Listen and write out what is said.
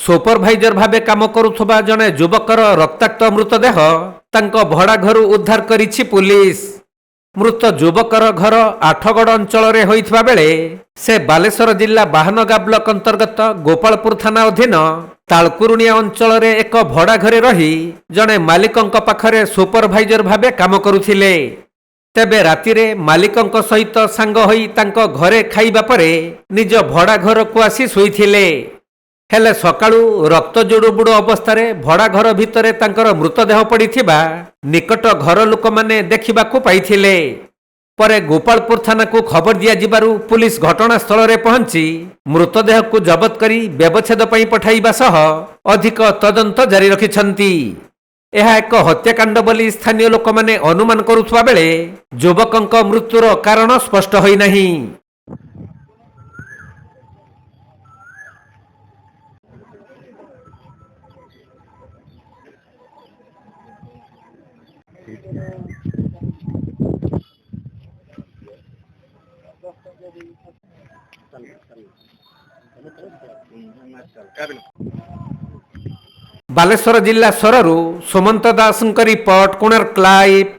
Supervisor ଭାବେ କାମ କରୁଥିବା ଜଣେ ଯୁବକର ରକ୍ତାକ୍ତ ମୃତଦେହ ତାଙ୍କ ଭଡ଼ା ଘରୁ ଉଦ୍ଧାର କରିଛି ପୁଲିସ। ମୃତ ଯୁବକର ଘର ଆଠଗଡ଼ ଅଞ୍ଚଳରେ ହୋଇଥିବା ବେଳେ ସେ ବାଲେଶ୍ୱର ଜିଲ୍ଲା ବାହାନଗା ବ୍ଲକ ଅନ୍ତର୍ଗତ ଗୋପାଳପୁର ଥାନା ଅଧୀନ ତାଳକୁରୁଣିଆ ଅଞ୍ଚଳରେ ଏକ ଭଡ଼ା ଘରେ ରହି ଜଣେ ମାଲିକଙ୍କ ପାଖରେ ସୁପରଭାଇଜର ଭାବେ କାମ କରୁଥିଲେ। ତେବେ ରାତିରେ ମାଲିକଙ୍କ ସହିତ ସାଙ୍ଗ ହୋଇ ତାଙ୍କ ଘରେ ଖାଇବା ପରେ ନିଜ ଭଡ଼ା ଘରକୁ ଆସି ଶୋଇଥିଲେ। ହେଲେ ସକାଳୁ ରକ୍ତ ଜୁଡୁବୁଡୁ ଅବସ୍ଥାରେ ଭଡ଼ା ଘର ଭିତରେ ତାଙ୍କର ମୃତଦେହ ପଡ଼ିଥିବା ନିକଟ ଘର ଲୋକମାନେ ଦେଖିବାକୁ ପାଇଥିଲେ। ପରେ ଗୋପାଳପୁର ଥାନାକୁ ଖବର ଦିଆଯିବାରୁ ପୁଲିସ ଘଟଣାସ୍ଥଳରେ ପହଞ୍ଚି ମୃତଦେହକୁ ଜବତ କରି ବ୍ୟବଚ୍ଛେଦ ପାଇଁ ପଠାଇବା ସହ ଅଧିକ ତଦନ୍ତ ଜାରି ରଖିଛନ୍ତି। ଏହା ଏକ ହତ୍ୟାକାଣ୍ଡ ବୋଲି ସ୍ଥାନୀୟ ଲୋକମାନେ ଅନୁମାନ କରୁଥିବା ବେଳେ ଯୁବକଙ୍କ ମୃତ୍ୟୁର କାରଣ ସ୍ପଷ୍ଟ ହୋଇନାହିଁ। ବାଲେଶ୍ୱର ଜିଲ୍ଲା ସୋରରୁ ସୁମନ୍ତ ଦାସଙ୍କ ରିପୋର୍ଟ, କୋଣାର୍କ ଲାଇଭ୍।